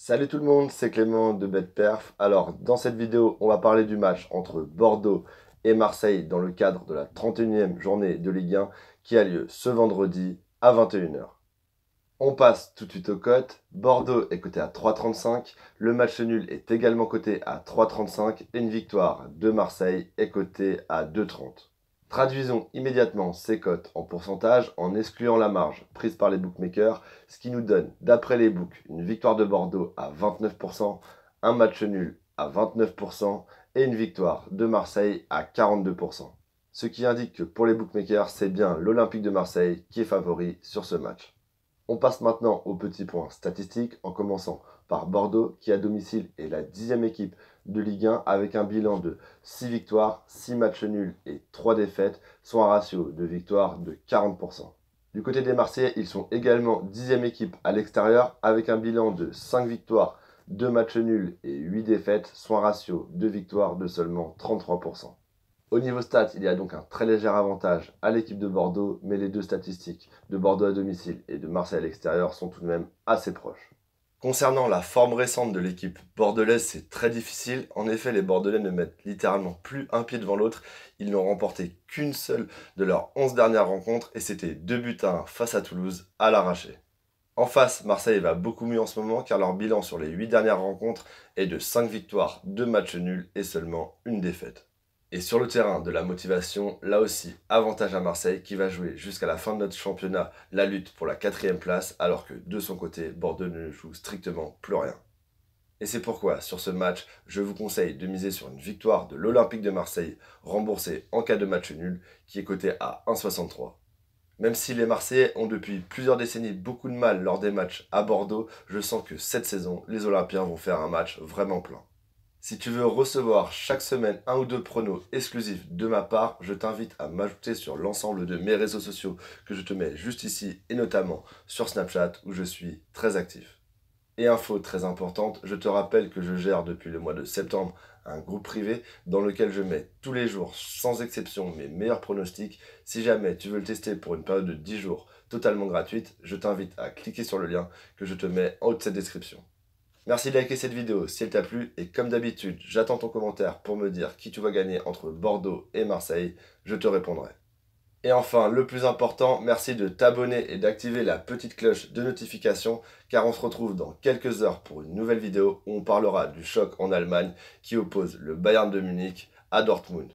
Salut tout le monde, c'est Clément de BetPerf. Alors, dans cette vidéo, on va parler du match entre Bordeaux et Marseille dans le cadre de la 31e journée de Ligue 1 qui a lieu ce vendredi à 21h. On passe tout de suite aux cotes. Bordeaux est coté à 3,35, le match nul est également coté à 3,35 et une victoire de Marseille est cotée à 2,30. Traduisons immédiatement ces cotes en pourcentage en excluant la marge prise par les bookmakers, ce qui nous donne, d'après les books, une victoire de Bordeaux à 29%, un match nul à 29% et une victoire de Marseille à 42%. Ce qui indique que pour les bookmakers, c'est bien l'Olympique de Marseille qui est favori sur ce match. On passe maintenant aux petits points statistiques en commençant par Bordeaux qui à domicile est la 10e équipe de Ligue 1 avec un bilan de 6 victoires, 6 matchs nuls et 3 défaites, soit un ratio de victoire de 40%. Du côté des Marseillais, ils sont également 10e équipe à l'extérieur avec un bilan de 5 victoires, 2 matchs nuls et 8 défaites, soit un ratio de victoire de seulement 33%. Au niveau stats, il y a donc un très léger avantage à l'équipe de Bordeaux, mais les deux statistiques de Bordeaux à domicile et de Marseille à l'extérieur sont tout de même assez proches. Concernant la forme récente de l'équipe bordelaise, c'est très difficile. En effet, les Bordelais ne mettent littéralement plus un pied devant l'autre. Ils n'ont remporté qu'une seule de leurs 11 dernières rencontres et c'était 2-1 face à Toulouse à l'arraché. En face, Marseille va beaucoup mieux en ce moment car leur bilan sur les 8 dernières rencontres est de 5 victoires, 2 matchs nuls et seulement une défaite. Et sur le terrain de la motivation, là aussi, avantage à Marseille qui va jouer jusqu'à la fin de notre championnat la lutte pour la 4e place, alors que de son côté, Bordeaux ne joue strictement plus rien. Et c'est pourquoi, sur ce match, je vous conseille de miser sur une victoire de l'Olympique de Marseille, remboursée en cas de match nul, qui est coté à 1,63. Même si les Marseillais ont depuis plusieurs décennies beaucoup de mal lors des matchs à Bordeaux, je sens que cette saison, les Olympiens vont faire un match vraiment plein. Si tu veux recevoir chaque semaine un ou deux pronos exclusifs de ma part, je t'invite à m'ajouter sur l'ensemble de mes réseaux sociaux que je te mets juste ici et notamment sur Snapchat où je suis très actif. Et info très importante, je te rappelle que je gère depuis le mois de septembre un groupe privé dans lequel je mets tous les jours sans exception mes meilleurs pronostics. Si jamais tu veux le tester pour une période de 10 jours totalement gratuite, je t'invite à cliquer sur le lien que je te mets en haut de cette description. Merci de liker cette vidéo si elle t'a plu et comme d'habitude, j'attends ton commentaire pour me dire qui tu vas gagner entre Bordeaux et Marseille, je te répondrai. Et enfin, le plus important, merci de t'abonner et d'activer la petite cloche de notification car on se retrouve dans quelques heures pour une nouvelle vidéo où on parlera du choc en Allemagne qui oppose le Bayern de Munich à Dortmund.